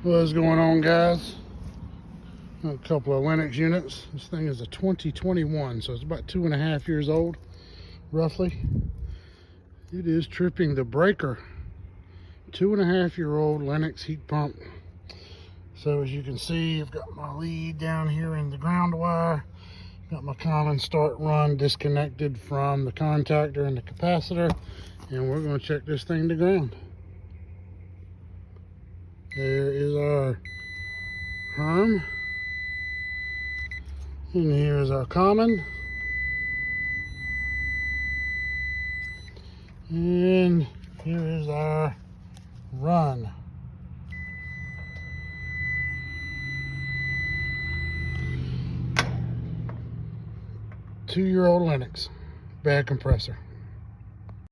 What's going on, guys? A couple of Lennox units. This thing is a 2021, so it's about 2.5 years old, roughly. It is tripping the breaker. 2.5-year-old Lennox heat pump. So as you can see, I've got my lead down here in the ground wire. Got my common start run disconnected from the contactor and the capacitor, and we're going to check this thing to ground. There is our Herm, and here is our common, and here is our run. Two-year-old Lennox, bad compressor.